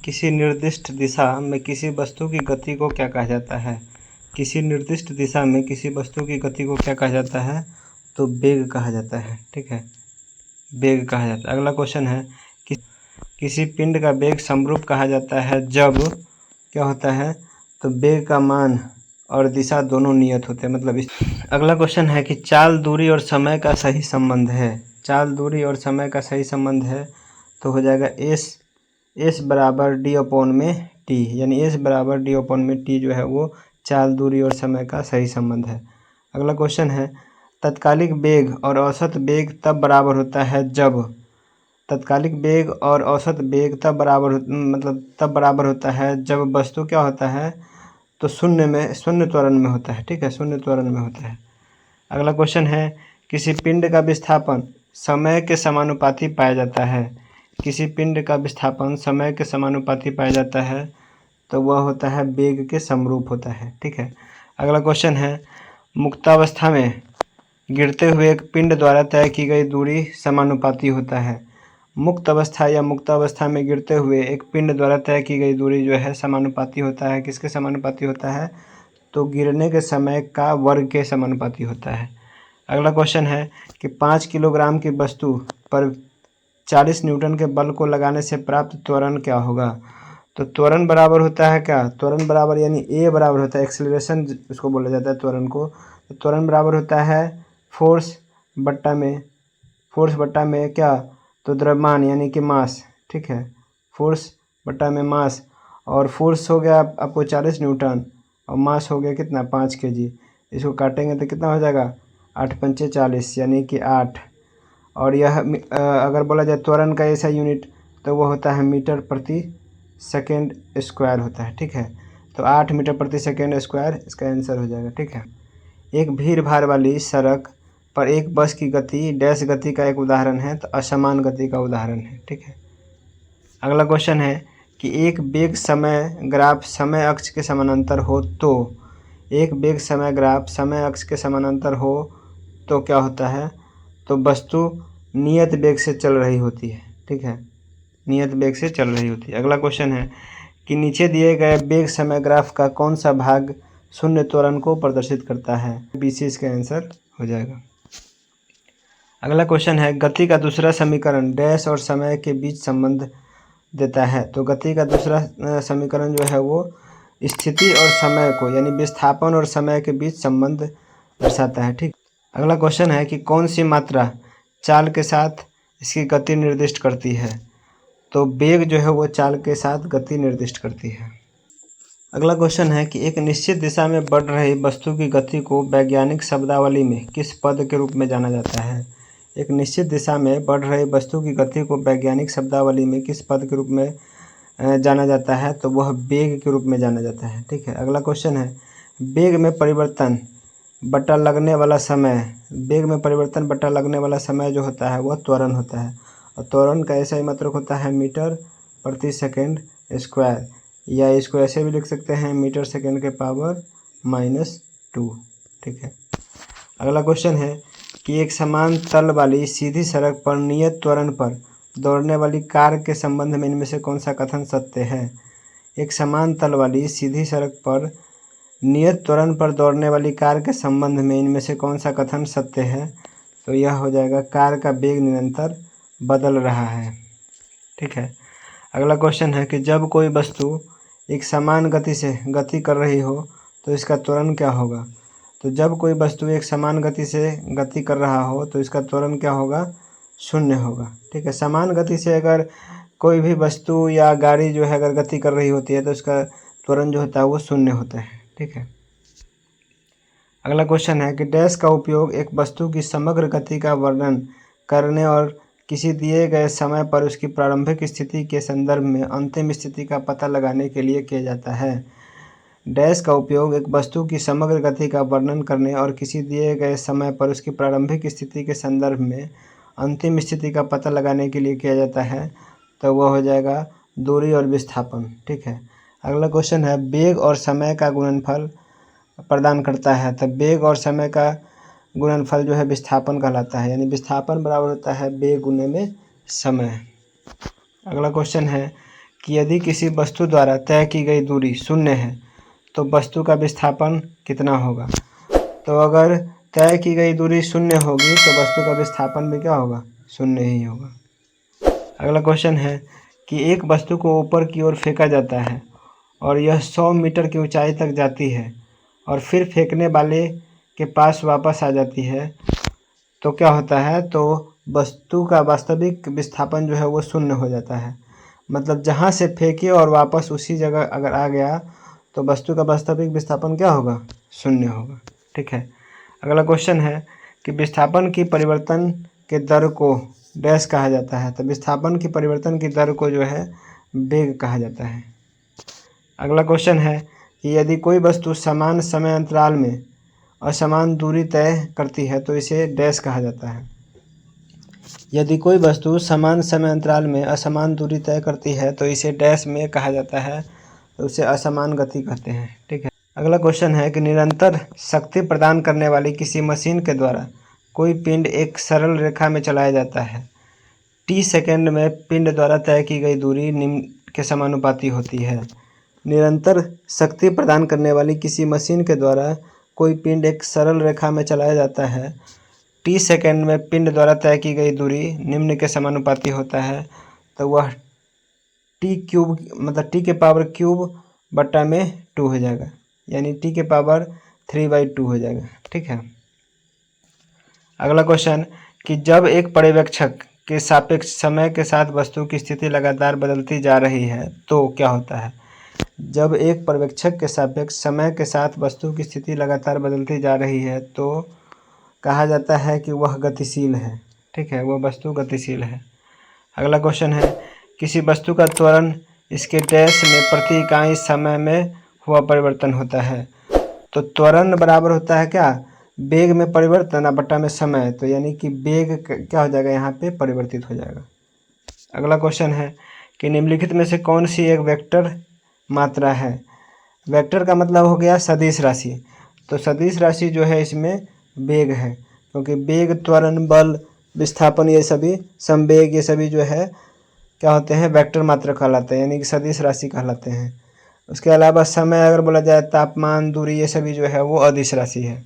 किसी निर्दिष्ट दिशा में किसी वस्तु की गति को क्या कहा जाता है? किसी निर्दिष्ट दिशा में किसी वस्तु की गति को क्या कहा जाता है? तो वेग कहा जाता है। ठीक है, वेग कहा जाता है। अगला क्वेश्चन है कि किसी पिंड का वेग समरूप कहा जाता है जब क्या होता है? तो वेग का मान और दिशा दोनों नियत होते हैं। मतलब अगला क्वेश्चन है कि चाल, दूरी और समय का सही संबंध है। चाल, दूरी और समय का सही संबंध है तो हो जाएगा एस बराबर डी अपॉन में टी, यानी एस बराबर डी अपॉन में टी जो है वो चाल, दूरी और समय का सही संबंध है। अगला क्वेश्चन है तत्कालिक वेग और औसत वेग तब बराबर होता है जब तत्कालिक वेग और औसत वेग तब बराबर होता है जब वस्तु क्या होता है? तो शून्य त्वरण में होता है। ठीक है, शून्य त्वरण में होता है। अगला क्वेश्चन है किसी पिंड का विस्थापन समय के समानुपाती पाया जाता है। किसी पिंड का विस्थापन समय के समानुपाती पाया जाता है तो वह होता है वेग के समरूप होता है। ठीक है। अगला क्वेश्चन है मुक्तावस्था में गिरते हुए एक पिंड द्वारा तय की गई दूरी समानुपाती होता है। मुक्त अवस्था या मुक्तावस्था में गिरते हुए एक पिंड द्वारा तय की गई दूरी जो है समानुपाती होता है। किसके समानुपाती होता है? तो गिरने के समय का वर्ग के समानुपाती होता है। अगला क्वेश्चन है कि 5 किलोग्राम की वस्तु पर 40 न्यूटन के बल को लगाने से प्राप्त त्वरण क्या होगा? तो त्वरण बराबर होता है क्या? त्वरण बराबर यानी ए बराबर होता है एक्सेलरेशन, उसको बोला जाता है त्वरण को। तो त्वरण बराबर होता है फोर्स बट्टा में क्या? तो द्रव्यमान यानी कि मास। ठीक है, फोर्स बट्टा में मास, और फोर्स हो गया आपको 40 न्यूटन और मास हो गया कितना? 5 kg। इसको काटेंगे तो कितना हो जाएगा? 8 पंचे 40 यानी कि 8। और यह अगर बोला जाए त्वरण का ऐसा यूनिट तो वो होता है मीटर प्रति सेकेंड स्क्वायर होता है। ठीक है, तो 8 मीटर प्रति सेकेंड स्क्वायर इसका आंसर हो जाएगा। ठीक है। एक भीड़ भाड़ वाली सड़क पर एक बस की गति डैश गति का एक उदाहरण है, तो असमान गति का उदाहरण है। ठीक है। अगला क्वेश्चन है कि एक वेग समय ग्राफ समय अक्ष के समानांतर हो तो एक वेग समय ग्राफ समय अक्ष के समानांतर हो तो क्या होता है? तो वस्तु नियत वेग से चल रही होती है। ठीक है, नियत वेग से चल रही होती है। अगला क्वेश्चन है कि नीचे दिए गए वेग समय ग्राफ का कौन सा भाग शून्य त्वरण को प्रदर्शित करता है? बीसी इसका आंसर हो जाएगा। अगला क्वेश्चन है गति का दूसरा समीकरण डैश और समय के बीच संबंध देता है। तो गति का दूसरा समीकरण जो है वो स्थिति और समय को यानी विस्थापन और समय के बीच संबंध दर्शाता है। ठीक। अगला क्वेश्चन है कि कौन सी मात्रा चाल के साथ इसकी गति निर्दिष्ट करती है? तो वेग जो है वो चाल के साथ गति निर्दिष्ट करती है। अगला क्वेश्चन है कि एक निश्चित दिशा में बढ़ रही वस्तु की गति को वैज्ञानिक शब्दावली में किस पद के रूप में जाना जाता है? एक निश्चित दिशा में बढ़ रही वस्तु की गति को वैज्ञानिक शब्दावली में किस पद के रूप में जाना जाता है? तो वह वेग के रूप में जाना जाता है। ठीक है। अगला क्वेश्चन है वेग में परिवर्तन बटा लगने वाला समय जो होता है वह त्वरण होता है, और त्वरण का ऐसा ही मात्रक होता है मीटर प्रति सेकेंड स्क्वायर, या इसको ऐसे भी लिख सकते हैं मीटर सेकेंड के पावर -2। ठीक है। अगला क्वेश्चन है कि एक समान तल वाली सीधी सड़क पर नियत त्वरण पर दौड़ने वाली कार के संबंध में इनमें से कौन सा कथन सत्य है? एक समान तल वाली सीधी सड़क पर नियत त्वरण पर दौड़ने वाली कार के संबंध में इनमें से कौन सा कथन सत्य है? तो यह हो जाएगा कार का वेग निरंतर बदल रहा है। ठीक है। अगला क्वेश्चन है कि जब कोई वस्तु एक समान गति से गति कर रही हो तो इसका त्वरण क्या होगा? तो जब कोई वस्तु एक समान गति से गति कर रहा हो तो इसका त्वरण क्या होगा? शून्य होगा। ठीक है। समान गति से अगर कोई भी वस्तु या गाड़ी जो है अगर गति कर रही होती है तो उसका त्वरण जो होता है वो शून्य होता है। ठीक है। अगला क्वेश्चन है कि डैश का उपयोग एक वस्तु की समग्र गति का वर्णन करने और किसी दिए गए समय पर उसकी प्रारंभिक स्थिति के संदर्भ में अंतिम स्थिति का पता लगाने के लिए किया जाता है। डैश का उपयोग एक वस्तु की समग्र गति का वर्णन करने और किसी दिए गए समय पर उसकी प्रारंभिक स्थिति के संदर्भ में अंतिम स्थिति का पता लगाने के लिए किया जाता है, तो वह हो जाएगा दूरी और विस्थापन। ठीक है। अगला क्वेश्चन है वेग और समय का गुणनफल प्रदान करता है, तब वेग और समय का गुणनफल जो है विस्थापन कहलाता है, यानी विस्थापन बराबर होता है वेग गुने में समय। अगला क्वेश्चन है कि यदि किसी वस्तु द्वारा तय की गई दूरी शून्य है तो वस्तु का विस्थापन कितना होगा। तो अगर तय की गई दूरी शून्य होगी तो वस्तु का विस्थापन भी क्या होगा, शून्य ही होगा। अगला क्वेश्चन है कि एक वस्तु को ऊपर की ओर फेंका जाता है और यह 100 मीटर की ऊंचाई तक जाती है और फिर फेंकने वाले के पास वापस आ जाती है, तो क्या होता है, तो वस्तु का वास्तविक विस्थापन जो है वो शून्य हो जाता है। मतलब जहाँ से फेंके और वापस उसी जगह अगर आ गया तो वस्तु का वास्तविक विस्थापन क्या होगा, शून्य होगा। ठीक है। अगला क्वेश्चन है कि विस्थापन की परिवर्तन के दर को डैश कहा जाता है। तो विस्थापन की परिवर्तन की दर को जो है वेग कहा जाता है। अगला क्वेश्चन है कि यदि कोई वस्तु समान समय अंतराल में असमान दूरी तय करती है तो इसे डैश कहा जाता है। यदि कोई वस्तु समान समय अंतराल में असमान दूरी तय करती है तो इसे डैश में कहा जाता है, तो उसे असमान गति कहते हैं। ठीक है। अगला क्वेश्चन है कि निरंतर शक्ति प्रदान करने वाली किसी मशीन के द्वारा कोई पिंड एक सरल रेखा में चलाया जाता है। t सेकंड में पिंड द्वारा तय की गई दूरी निम्न के समानुपाती होती है। निरंतर शक्ति प्रदान करने वाली किसी मशीन के द्वारा कोई पिंड एक सरल रेखा में चलाया जाता है। t सेकंड में पिंड द्वारा तय की गई दूरी निम्न के समानुपाती होता है, तो वह t क्यूब मतलब t के पावर क्यूब बट्टा में 2 हो जाएगा, यानी t के पावर 3/2 हो जाएगा। ठीक है। अगला क्वेश्चन कि जब एक पर्यवेक्षक के सापेक्ष समय के साथ वस्तु की स्थिति लगातार बदलती जा रही है तो क्या होता है। जब एक पर्यवेक्षक के सापेक्ष समय के साथ वस्तु की स्थिति लगातार बदलती जा रही है तो कहा जाता है कि वह गतिशील है। ठीक है, वह वस्तु गतिशील है। अगला क्वेश्चन है किसी वस्तु का त्वरण इसके डैश में प्रति इकाई समय में हुआ परिवर्तन होता है। तो त्वरण बराबर होता है क्या, वेग में परिवर्तन बट्टा में समय, तो यानी कि वेग क्या हो जाएगा, यहाँ पे परिवर्तित हो जाएगा। अगला क्वेश्चन है कि निम्नलिखित में से कौन सी एक वेक्टर मात्रा है। वेक्टर का मतलब हो गया सदिश राशि। तो सदिश राशि जो है इसमें वेग है, क्योंकि वेग, त्वरण, बल, विस्थापन ये सभी, संवेग ये सभी जो है क्या होते हैं, वेक्टर मात्रा कहलाते हैं, यानी कि सदिश राशि कहलाते हैं। उसके अलावा समय अगर बोला जाए, तापमान, दूरी ये सभी जो है वो अदिश राशि है।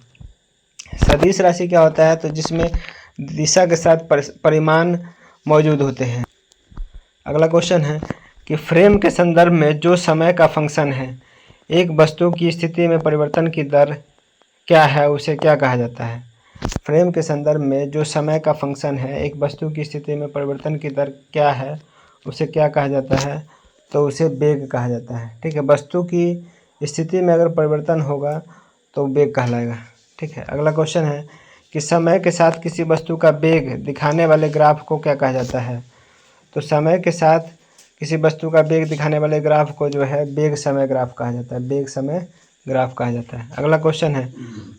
सदिश राशि क्या होता है, तो जिसमें दिशा के साथ परिमाण मौजूद होते हैं। अगला क्वेश्चन है कि फ्रेम के संदर्भ में जो समय का फंक्शन है एक वस्तु की स्थिति में परिवर्तन की दर क्या है, उसे क्या कहा जाता है। फ्रेम के संदर्भ में जो समय का फंक्शन है एक वस्तु की स्थिति में परिवर्तन की दर क्या है, उसे क्या कहा जाता है, तो उसे वेग कहा जाता है। ठीक है, वस्तु की स्थिति में अगर परिवर्तन होगा तो वेग कहलाएगा। ठीक है। अगला क्वेश्चन है कि समय के साथ किसी वस्तु का वेग दिखाने वाले ग्राफ को क्या कहा जाता है। तो समय के साथ किसी वस्तु का वेग दिखाने वाले ग्राफ को जो है वेग समय ग्राफ कहा जाता है, वेग समय ग्राफ कहा जाता है। अगला क्वेश्चन है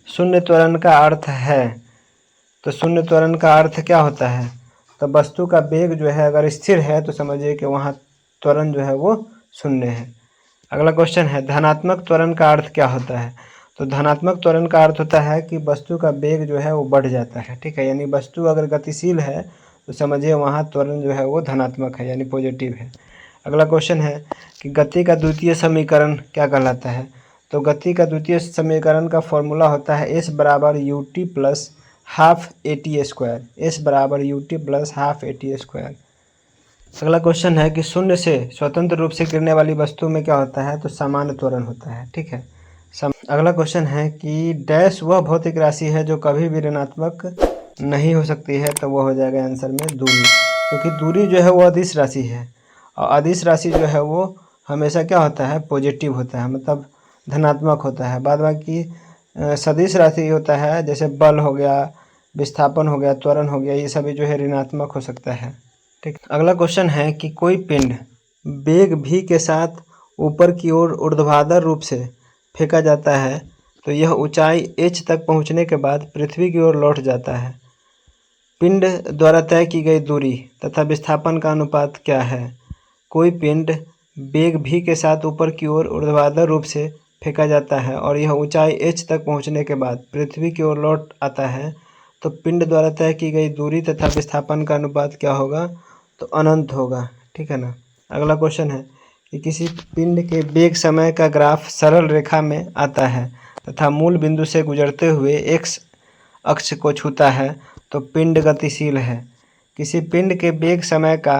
शून्य त्वरण का अर्थ है। तो शून्य त्वरण का अर्थ क्या होता है, तो वस्तु का वेग जो है अगर स्थिर है तो समझिए कि वहाँ त्वरण जो है वो शून्य है। अगला क्वेश्चन है धनात्मक त्वरण का अर्थ क्या होता है। तो धनात्मक त्वरण का अर्थ होता है कि वस्तु का वेग जो है वो बढ़ जाता है। ठीक है, यानी वस्तु अगर गतिशील है तो समझिए वहाँ त्वरण जो है वो धनात्मक है, यानी पॉजिटिव है। अगला क्वेश्चन है कि गति का द्वितीय समीकरण क्या कहलाता है। तो गति का द्वितीय समीकरण का फॉर्मूला होता है s बराबर ut plus half at square, s बराबर ut plus half at square. अगला क्वेश्चन है कि शून्य से स्वतंत्र रूप से गिरने वाली वस्तु में क्या होता है, तो सामान्य त्वरण होता है। ठीक है। अगला क्वेश्चन है कि डैश वह भौतिक राशि है जो कभी भी ऋणात्मक नहीं हो सकती है, तो वह हो जाएगा आंसर में दूरी, क्योंकि दूरी जो है वो अदिश राशि है और अदिश राशि जो है वो हमेशा क्या होता है, पॉजिटिव होता है, मतलब धनात्मक होता है। बाद बाकी सदिश राशि होता है, जैसे बल हो गया, विस्थापन हो गया, त्वरण हो गया, ये सभी जो है ऋणात्मक हो सकता है। ठीक। अगला क्वेश्चन है कि कोई पिंड वेग v के साथ ऊपर की ओर ऊर्ध्वाधर रूप से फेंका जाता है तो यह ऊंचाई h तक पहुंचने के बाद पृथ्वी की ओर लौट जाता है। पिंड द्वारा तय की गई दूरी तथा विस्थापन का अनुपात क्या है। कोई पिंड वेग v के साथ ऊपर की ओर ऊर्ध्वाधर रूप से फेंका जाता है और यह ऊंचाई h तक पहुंचने के बाद पृथ्वी की ओर लौट आता है, तो पिंड द्वारा तय की गई दूरी तथा विस्थापन का अनुपात क्या होगा, तो अनंत होगा। ठीक है ना। अगला क्वेश्चन है कि किसी पिंड के वेग समय का ग्राफ सरल रेखा में आता है तथा मूल बिंदु से गुजरते हुए एक्स अक्ष को छूता है तो पिंड गतिशील है। किसी पिंड के वेग समय का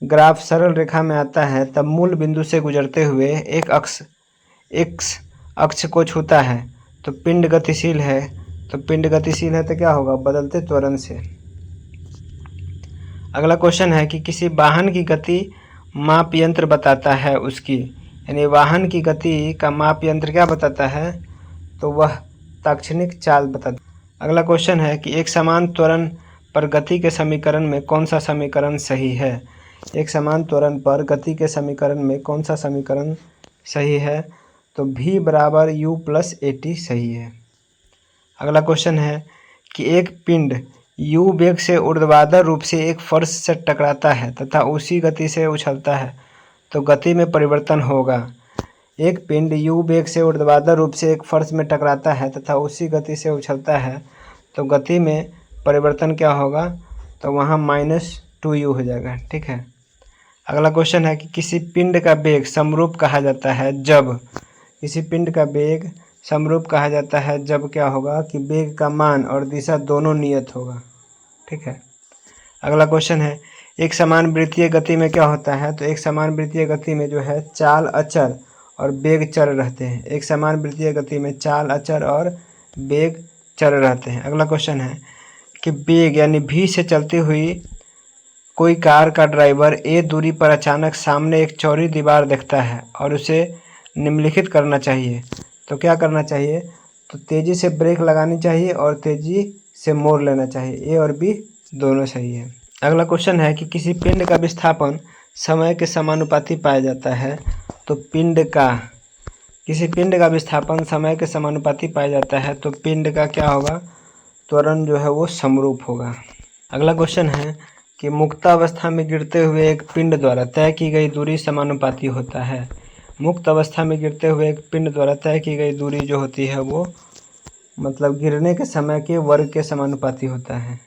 ग्राफ सरल रेखा में आता है तब मूल बिंदु से गुजरते हुए एक अक्ष एक्स अक्ष को छूता है तो पिंड गतिशील है। तो पिंड गतिशील है तो क्या होगा, बदलते त्वरण से। अगला क्वेश्चन है कि किसी वाहन की गति माप यंत्र बताता है उसकी, यानी वाहन की गति का माप यंत्र क्या बताता है, तो वह ताक्षणिक चाल बताता है। अगला क्वेश्चन है कि एक समान त्वरण पर गति के समीकरण में कौन सा समीकरण सही है। एक समान त्वरण पर गति के समीकरण में कौन सा समीकरण सही है, तो v बराबर u प्लस at सही है। अगला क्वेश्चन है कि एक पिंड u वेग से ऊर्ध्वाधर रूप से एक फर्श से टकराता है तथा उसी गति से उछलता है तो गति में परिवर्तन होगा। एक पिंड u वेग से ऊर्ध्वाधर रूप से एक फर्श में टकराता है तथा उसी गति से उछलता है तो गति में परिवर्तन क्या होगा, तो वहाँ -2u हो जाएगा। ठीक है। अगला क्वेश्चन है कि किसी पिंड का वेग समरूप कहा जाता है जब, किसी पिंड का वेग समरूप कहा जाता है जब क्या होगा कि वेग का मान और दिशा दोनों नियत होगा। ठीक है। अगला क्वेश्चन है एक समान वृत्तीय गति में क्या होता है, तो एक समान वृत्तीय गति में जो है चाल अचर और वेग चर रहते हैं। एक समान वृत्तीय गति में चाल अचर और वेग चर रहते हैं। अगला क्वेश्चन है कि वेग यानी v से चलती हुई कोई कार का ड्राइवर a दूरी पर अचानक सामने एक चौड़ी दीवार देखता है और उसे निम्नलिखित करना चाहिए, तो क्या करना चाहिए, तो तेज़ी से ब्रेक लगानी चाहिए और तेज़ी से मोड़ लेना चाहिए। a और b दोनों सही है। अगला क्वेश्चन है कि किसी पिंड का विस्थापन समय के समानुपाती पाया जाता है, तो किसी पिंड का विस्थापन समय के समानुपाती पाया जाता है तो पिंड का क्या होगा, त्वरण जो है वो समरूप होगा। अगला क्वेश्चन है कि मुक्तावस्था में गिरते हुए एक पिंड द्वारा तय की गई दूरी समानुपाती होता है। मुक्त अवस्था में गिरते हुए एक पिंड द्वारा तय की गई दूरी जो होती है वो मतलब गिरने के समय के वर्ग के समानुपाती होता है।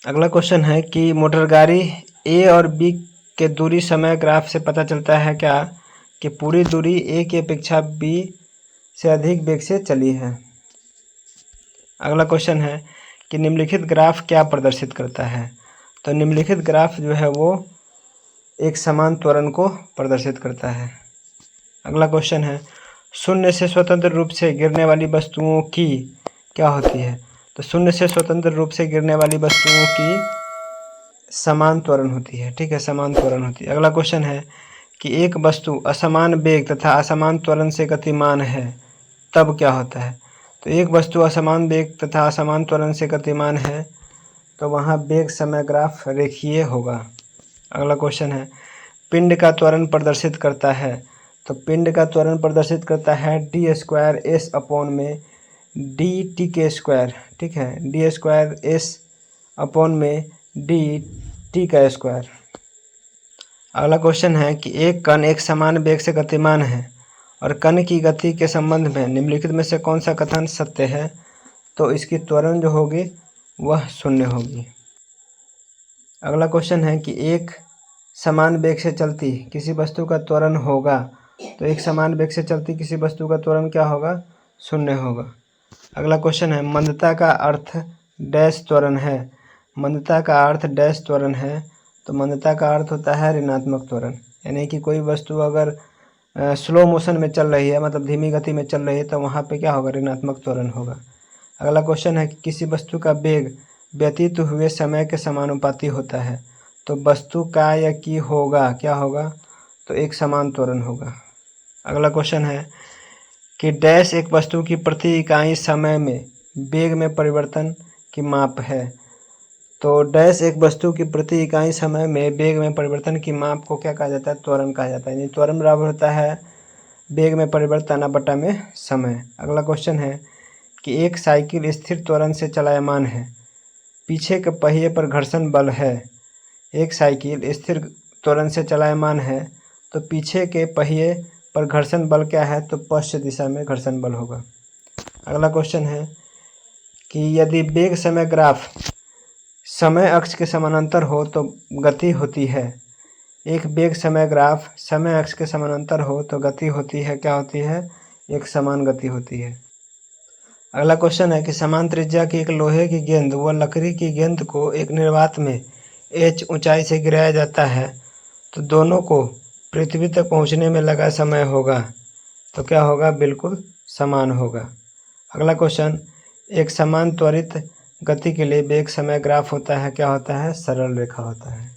अगला क्वेश्चन है कि मोटर गाड़ी ए और बी के दूरी समय ग्राफ से पता चलता है क्या कि पूरी दूरी ए की अपेक्षा बी से अधिक वेग से चली है। अगला क्वेश्चन है कि निम्नलिखित ग्राफ क्या प्रदर्शित करता है, तो निम्नलिखित ग्राफ जो है वो एक समान त्वरण को प्रदर्शित करता है। अगला क्वेश्चन है शून्य से स्वतंत्र रूप से गिरने वाली वस्तुओं की क्या होती है, तो शून्य से स्वतंत्र रूप से गिरने वाली वस्तुओं की समान त्वरण होती है। ठीक है, समान त्वरण होती है। अगला क्वेश्चन है कि एक वस्तु असमान वेग तथा असमान त्वरण से गतिमान है तब क्या होता है, तो एक वस्तु असमान वेग तथा असमान त्वरण से गतिमान है तो वहाँ वेग समय ग्राफ रेखीय होगा। अगला क्वेश्चन है पिंड का त्वरण प्रदर्शित करता है, तो पिंड का त्वरण प्रदर्शित करता है d² s अपॉन में dt के स्क्वायर। ठीक है, d² s अपॉन में dt का स्क्वायर। अगला क्वेश्चन है कि एक कण एक समान वेग से गतिमान है और कण की गति के संबंध में निम्नलिखित में से कौन सा कथन सत्य है, तो इसकी त्वरण जो होगी वह 0 होगी। अगला क्वेश्चन है कि एक समान वेग से चलती किसी वस्तु का त्वरण होगा, तो एक समान वेग से चलती किसी वस्तु का त्वरण क्या होगा, 0 होगा। अगला क्वेश्चन है मंदता का अर्थ डैश त्वरण है। मंदता का अर्थ डैश त्वरण है, तो मंदता का अर्थ होता है ऋणात्मक त्वरण, यानी कि कोई वस्तु अगर स्लो मोशन में चल रही है मतलब धीमी गति में चल रही है तो वहाँ पे क्या होगा, ऋणात्मक त्वरण होगा। अगला क्वेश्चन है कि किसी वस्तु का वेग व्यतीत हुए समय के समानुपाती होता है, तो वस्तु का या की होगा क्या होगा, तो एक समान त्वरण होगा। अगला क्वेश्चन है कि डैश एक वस्तु की प्रति इकाई समय में वेग में परिवर्तन की माप है, तो डैश एक वस्तु की प्रति इकाई समय में वेग में परिवर्तन की माप को क्या कहा जाता है, त्वरण कहा जाता है। यानी त्वरण बराबर होता है वेग में परिवर्तन बटा में समय। अगला क्वेश्चन है कि एक साइकिल स्थिर त्वरण से चलायमान है, पीछे के पहिए पर घर्षण बल है। एक साइकिल स्थिर त्वरण से चलायमान है तो पीछे के पहिए पर घर्षण बल क्या है, तो पश्चिम दिशा में घर्षण बल होगा। अगला क्वेश्चन है कि यदि वेग समय ग्राफ समय अक्ष के समानांतर हो तो गति होती है। एक वेग समय ग्राफ समय अक्ष के समानांतर हो तो गति होती है, क्या होती है? एक समान गति होती है। अगला क्वेश्चन है कि समान त्रिज्या की एक लोहे की गेंद व लकड़ी की गेंद को एक निर्वात में h ऊंचाई से गिराया जाता है तो दोनों को पृथ्वी तक पहुंचने में लगा समय होगा, तो क्या होगा? बिल्कुल समान होगा। अगला क्वेश्चन, एक समान त्वरित गति के लिए वेग समय ग्राफ होता है, क्या होता है? सरल रेखा होता है।